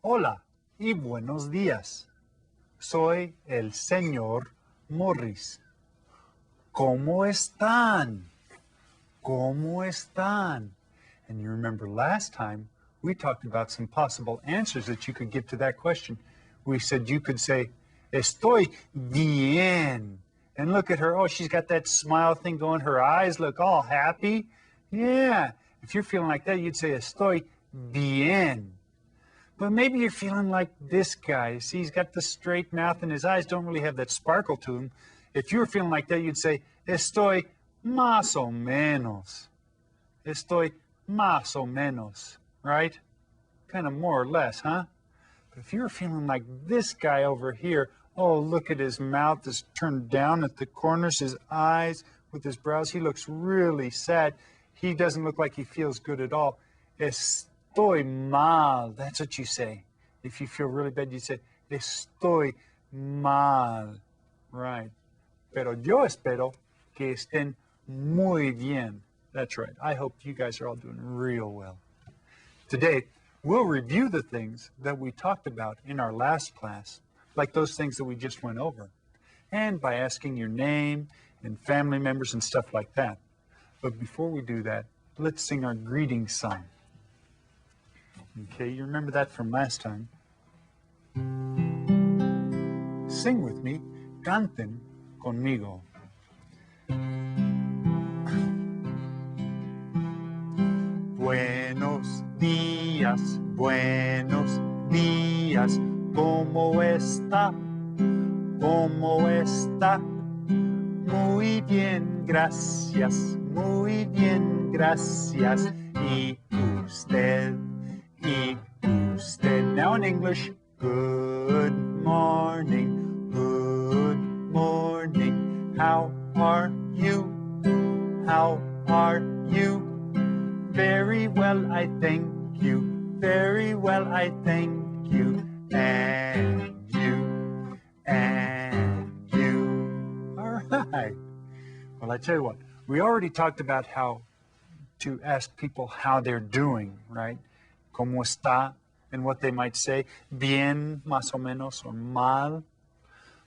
Hola y buenos días. Soy el señor Morris. ¿Cómo están? ¿Cómo están? And you remember last time we talked about some possible answers that you could give to that question. We said you could say, Estoy bien. And look at her. Oh, she's got that smile thing going. Her eyes look all happy. Yeah. If you're feeling like that, you'd say, Estoy bien. But maybe you're feeling like this guy. See, he's got the straight mouth and his eyes don't really have that sparkle to them. If you were feeling like that, you'd say, Estoy más o menos. Estoy más o menos, right? Kind of more or less, huh? But if you're feeling like this guy over here, oh, look at his mouth is turned down at the corners, his eyes with his brows, he looks really sad. He doesn't look like he feels good at all. Estoy mal. That's what you say. If you feel really bad, you say, estoy mal. Right. Pero yo espero que estén muy bien. That's right. I hope you guys are all doing real well. Today, we'll review the things that we talked about in our last class, like those things that we just went over, and by asking your name and family members and stuff like that. But before we do that, let's sing our greeting song. Okay, you remember that from last time. Sing with me, canten conmigo. Buenos días, ¿cómo está? ¿Cómo está? Muy bien, gracias, muy bien, gracias. ¿Y usted? ¿Y usted? Now in English, good morning, good morning. How are you? How are you? Very well, I thank you. Very well, I thank you. And you. And you. All right. Well, I tell you what, we already talked about how to ask people how they're doing, right? ¿Cómo está? And what they might say. Bien, más o menos, or mal.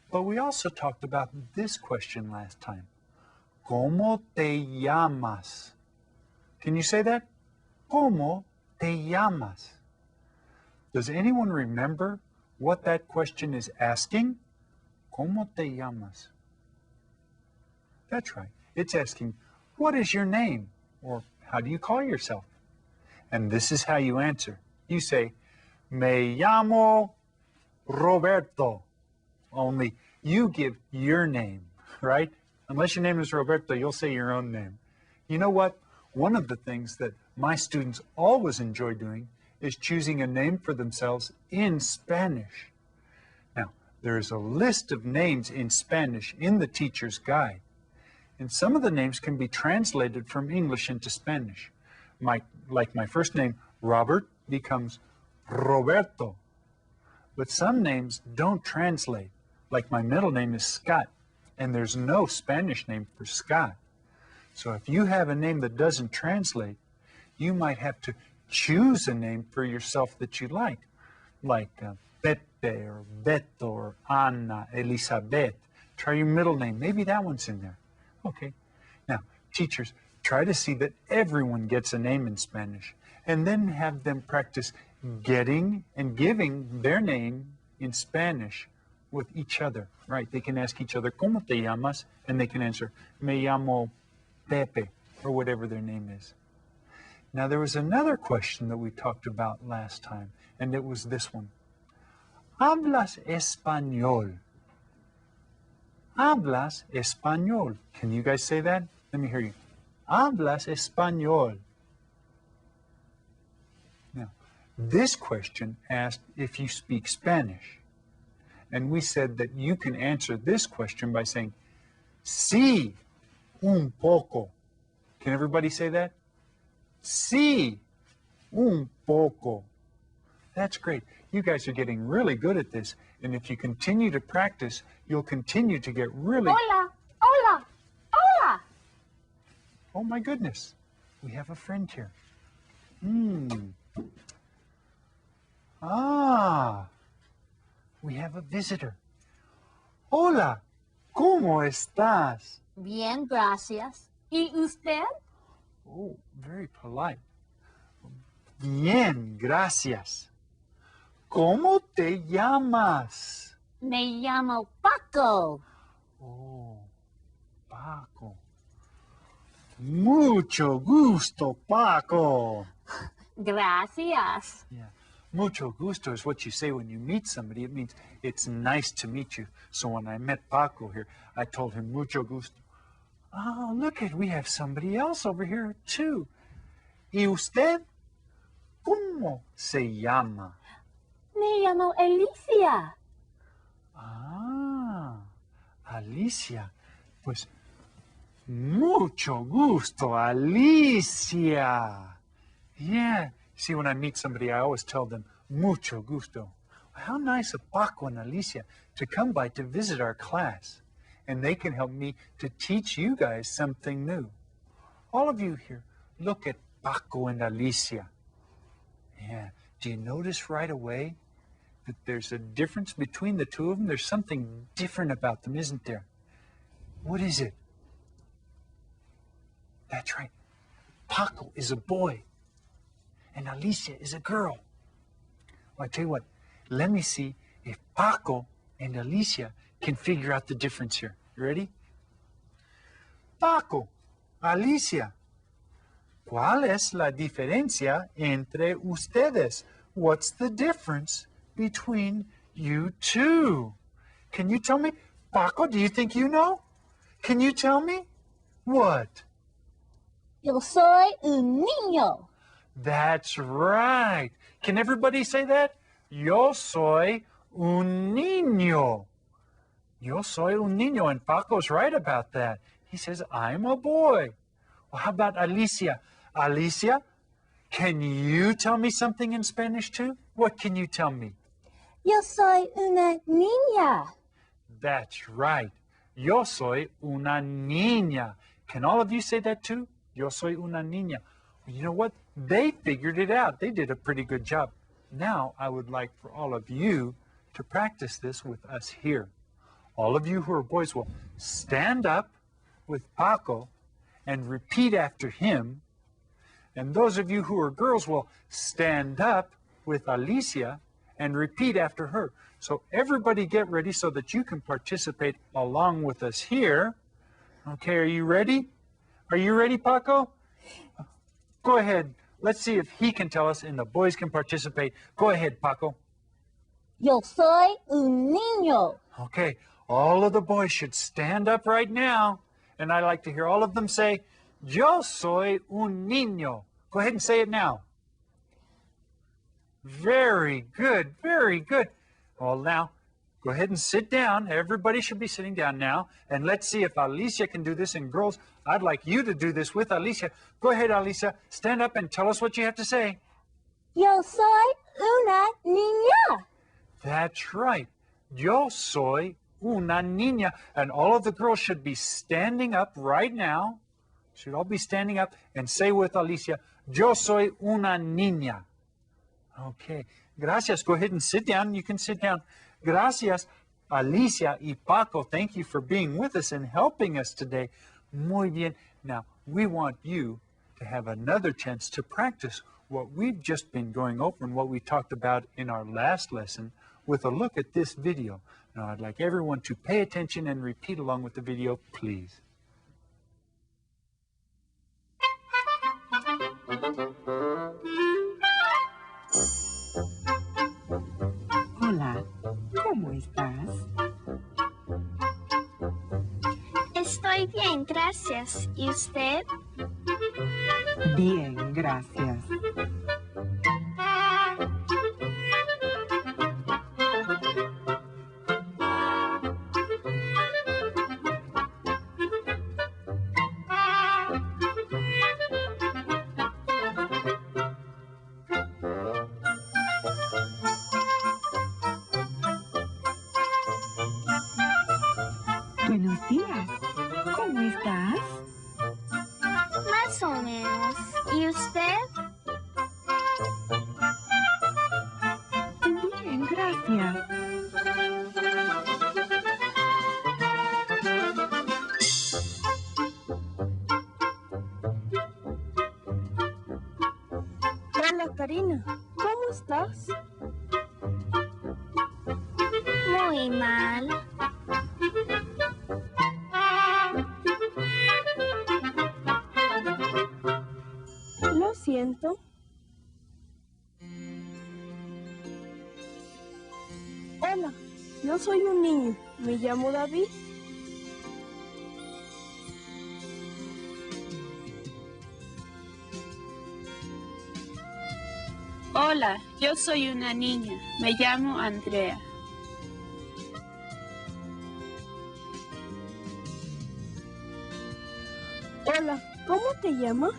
But we also talked about this question last time. ¿Cómo te llamas? Can you say that? ¿Cómo te llamas? Does anyone remember what that question is asking? ¿Cómo te llamas? That's right. It's asking, what is your name? Or how do you call yourself? And this is how you answer. You say, Me llamo Roberto. Only you give your name, right? Unless your name is Roberto, you'll say your own name. You know what? One of the things that my students always enjoy doing is choosing a name for themselves in Spanish. Now, there's a list of names in Spanish in the teacher's guide, and some of the names can be translated from English into Spanish. Like my first name, Robert, becomes Roberto. But some names don't translate, like my middle name is Scott, and there's no Spanish name for Scott. So if you have a name that doesn't translate, you might have to choose a name for yourself that you like Pepe or Beto or Ana, Elizabeth. Try your middle name. Maybe that one's in there. Okay. Now, teachers, try to see that everyone gets a name in Spanish, and then have them practice getting and giving their name in Spanish with each other, right? They can ask each other, ¿Cómo te llamas? And they can answer, Me llamo Pepe, or whatever their name is. Now, there was another question that we talked about last time, and it was this one. ¿Hablas español? ¿Hablas español? Can you guys say that? Let me hear you. ¿Hablas español? Now, this question asked if you speak Spanish. And we said that you can answer this question by saying, Sí, un poco. Can everybody say that? Sí, un poco. That's great. You guys are getting really good at this. And if you continue to practice, you'll continue to get really... Hola, hola, hola. Oh my goodness, we have a friend here. have a visitor. Hola, ¿cómo estás? Bien, gracias. ¿Y usted? Oh, very polite. Bien, gracias. ¿Cómo te llamas? Me llamo Paco. Oh, Paco. Mucho gusto, Paco. Gracias. Yeah. Mucho gusto is what you say when you meet somebody. It means it's nice to meet you. So when I met Paco here, I told him mucho gusto. Oh, look at, we have somebody else over here too. ¿Y usted? ¿Cómo se llama? Me llamo Alicia. Ah, Alicia. Pues mucho gusto, Alicia. Yeah. See, when I meet somebody, I always tell them mucho gusto. How nice of Paco and Alicia to come by to visit our class. And they can help me to teach you guys something new. All of you here, look at Paco and Alicia. Yeah. Do you notice right away that there's a difference between the two of them? There's something different about them, isn't there? What is it? That's right. Paco is a boy, and Alicia is a girl. Well, I tell you what, let me see if Paco and Alicia can figure out the difference here. You ready? Paco, Alicia, ¿cuál es la diferencia entre ustedes? What's the difference between you two? Can you tell me? Paco, do you think you know? Can you tell me? What? Yo soy un niño. That's right. Can everybody say that? Yo soy un niño. Yo soy un niño. And Paco's right about that. He says, I'm a boy. Well, how about Alicia? Alicia, can you tell me something in Spanish too? What can you tell me? Yo soy una niña. That's right. Yo soy una niña. Can all of you say that too? Yo soy una niña. Well, you know what? They figured it out. They did a pretty good job. Now, I would like for all of you to practice this with us here. All of you who are boys will stand up with Paco and repeat after him. And those of you who are girls will stand up with Alicia and repeat after her. So everybody get ready so that you can participate along with us here. Okay, are you ready? Are you ready, Paco? Go ahead. Let's see if he can tell us and the boys can participate. Go ahead, Paco. Yo soy un niño. Okay, all of the boys should stand up right now. And I'd like to hear all of them say, Yo soy un niño. Go ahead and say it now. Very good, very good. Well, now, go ahead and sit down. Everybody should be sitting down now. And let's see if Alicia can do this. And girls, I'd like you to do this with Alicia. Go ahead, Alicia. Stand up and tell us what you have to say. Yo soy una niña. That's right. Yo soy una niña. And all of the girls should be standing up right now. Should all be standing up and say with Alicia, Yo soy una niña. Okay. Gracias. Go ahead and sit down. You can sit down. Gracias, Alicia y Paco. Thank you for being with us and helping us today. Muy bien. Now, we want you to have another chance to practice what we've just been going over and what we talked about in our last lesson with a look at this video. Now, I'd like everyone to pay attention and repeat along with the video, please. Hola, ¿cómo estás? Estoy bien, gracias. ¿Y usted? Bien, gracias. Buenos días. ¿Cómo estás? Más o menos. ¿Y usted? Carolina. ¿Cómo estás? Muy mal. Lo siento. Hola, yo soy un niño. Me llamo David. Hola, yo soy una niña. Me llamo Andrea. Hola, ¿cómo te llamas?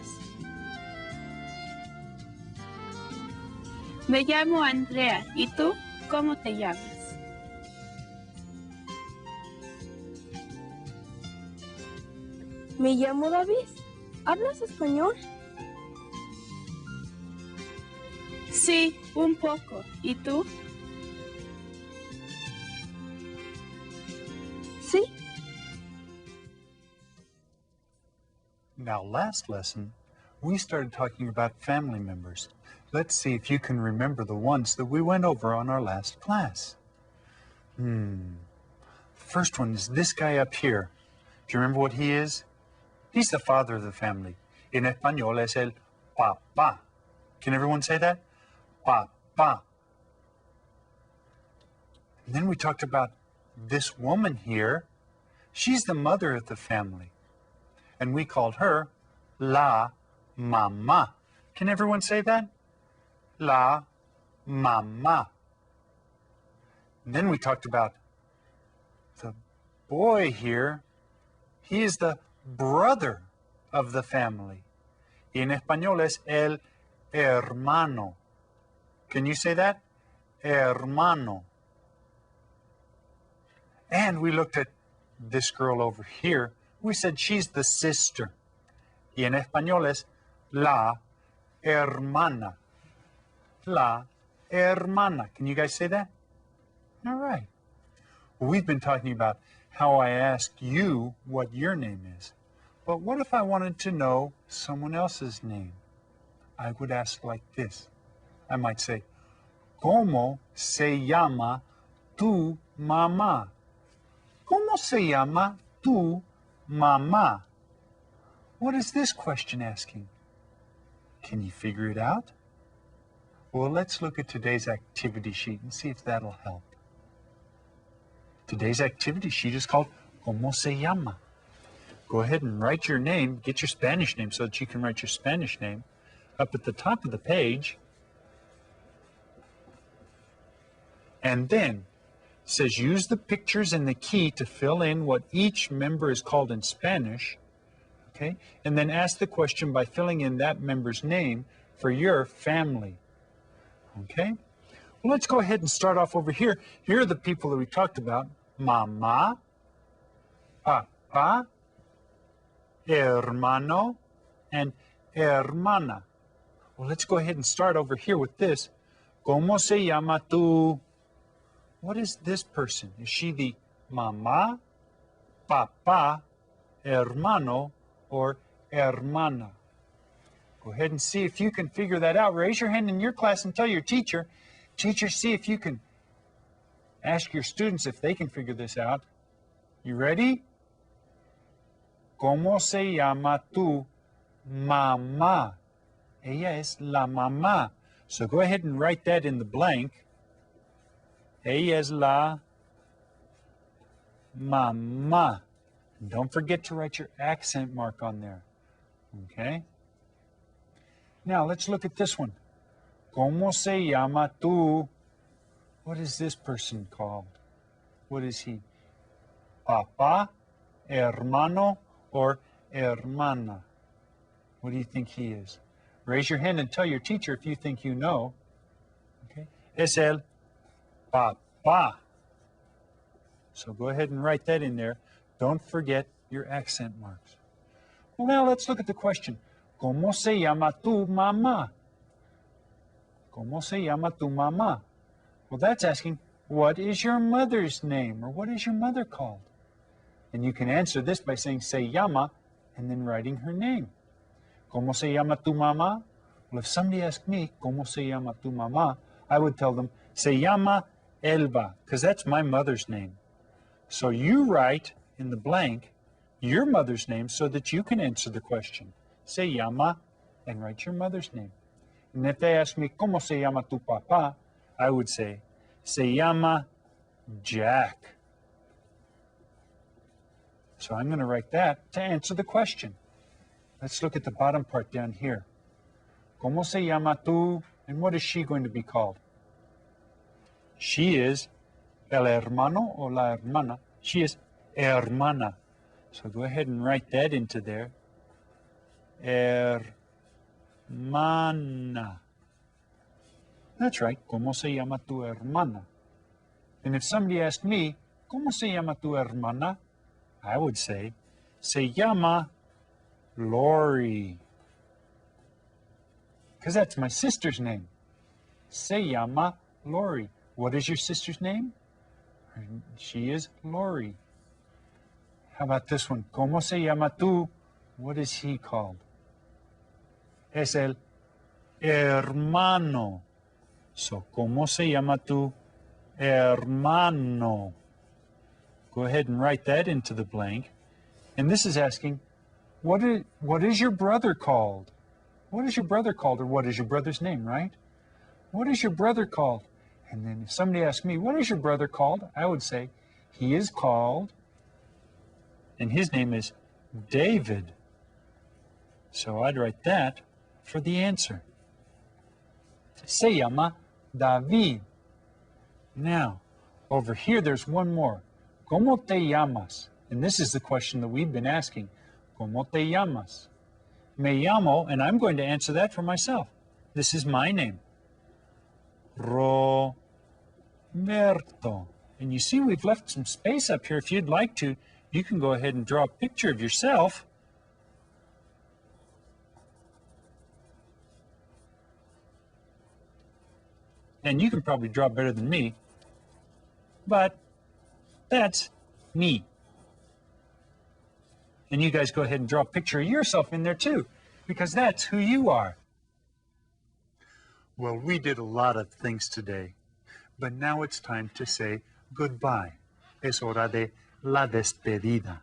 Me llamo Andrea. ¿Y tú? ¿Cómo te llamas? Me llamo David. ¿Hablas español? Sí, un poco. ¿Y tú? Sí. Now, last lesson, we started talking about family members. Let's see if you can remember the ones that we went over on our last class. First one is this guy up here. Do you remember what he is? He's the father of the family. En español es el papá. Can everyone say that? Papá. And then we talked about this woman here. She's the mother of the family. And we called her la mamá. Can everyone say that? La mamá. And then we talked about the boy here. He is the brother of the family. Y en español es el hermano. Can you say that? Hermano. And we looked at this girl over here. We said she's the sister. Y en español es la hermana. La hermana. Can you guys say that? All right. Well, we've been talking about how I ask you what your name is. But what if I wanted to know someone else's name? I would ask like this. I might say, ¿Cómo se llama tu mamá? ¿Cómo se llama tu mamá? What is this question asking? Can you figure it out? Well, let's look at today's activity sheet and see if that'll help. Today's activity sheet is called ¿Cómo se llama? Go ahead and write your name, get your Spanish name so that you can write your Spanish name up at the top of the page. And then it says use the pictures and the key to fill in what each member is called in Spanish. Okay? And then ask the question by filling in that member's name for your family. Okay? Well, let's go ahead and start off over here. Here are the people that we talked about. Mamá, papá, hermano, and hermana. Well, let's go ahead and start over here with this. ¿Cómo se llama tu? What is this person? Is she the mamá, papá, hermano, or hermana? Go ahead and see if you can figure that out. Raise your hand in your class and tell your teacher. Teacher, see if you can ask your students if they can figure this out. You ready? ¿Cómo se llama tu mamá? Ella es la mamá. So go ahead and write that in the blank. Ella es la mamá. And don't forget to write your accent mark on there. Okay? Now let's look at this one. ¿Cómo se llama tu? What is this person called? What is he? Papá, hermano, or hermana? What do you think he is? Raise your hand and tell your teacher if you think you know. Okay? Es el papá. So go ahead and write that in there. Don't forget your accent marks. Well, now let's look at the question. ¿Cómo se llama tu mamá? ¿Cómo se llama tu mamá? Well, that's asking, what is your mother's name? Or what is your mother called? And you can answer this by saying se llama and then writing her name. ¿Cómo se llama tu mamá? Well, if somebody asked me, ¿Cómo se llama tu mamá? I would tell them, Se llama Elba, because that's my mother's name. So you write in the blank your mother's name so that you can answer the question. Se llama, and write your mother's name. And if they ask me, ¿Cómo se llama tu papá? I would say, Se llama Jack. So I'm going to write that to answer the question. Let's look at the bottom part down here. ¿Cómo se llama tú? And what is she going to be called? She is el hermano o la hermana. She is hermana. So go ahead and write that into there. Hermana. That's right. ¿Cómo se llama tu hermana? And if somebody asked me, ¿Cómo se llama tu hermana? I would say, Se llama Lori. Because that's my sister's name. Se llama Lori. What is your sister's name? She is Lori. How about this one? ¿Cómo se llama tú? What is he called? Es el hermano. So, ¿cómo se llama tu hermano? Go ahead and write that into the blank. And this is asking, what is your brother called? What is your brother called? Or what is your brother's name, right? What is your brother called? And then if somebody asks me, what is your brother called? I would say, he is called, and his name is David. So I'd write that for the answer. Se llama David. Now, over here, there's one more. ¿Cómo te llamas? And this is the question that we've been asking. ¿Cómo te llamas? Me llamo, and I'm going to answer that for myself. This is my name. Roberto. And you see we've left some space up here. If you'd like to, you can go ahead and draw a picture of yourself. And you can probably draw better than me. But that's me. And you guys go ahead and draw a picture of yourself in there too, because that's who you are. Well, we did a lot of things today, but now it's time to say goodbye. Es hora de la despedida.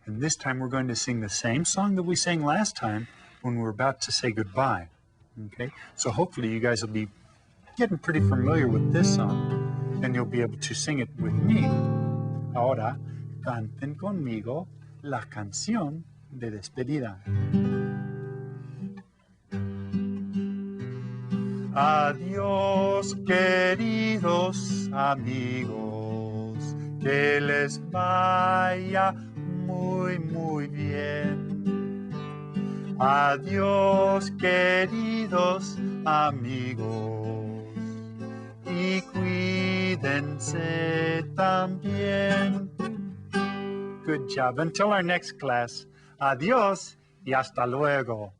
And this time we're going to sing the same song that we sang last time when we were about to say goodbye. Okay? So hopefully you guys will be getting pretty familiar with this song, and you'll be able to sing it with me. Ahora, canten conmigo la canción de despedida. Adiós, queridos amigos, que les vaya muy, muy bien. Adiós, queridos amigos, y cuídense también. Good job. Until our next class, adiós y hasta luego.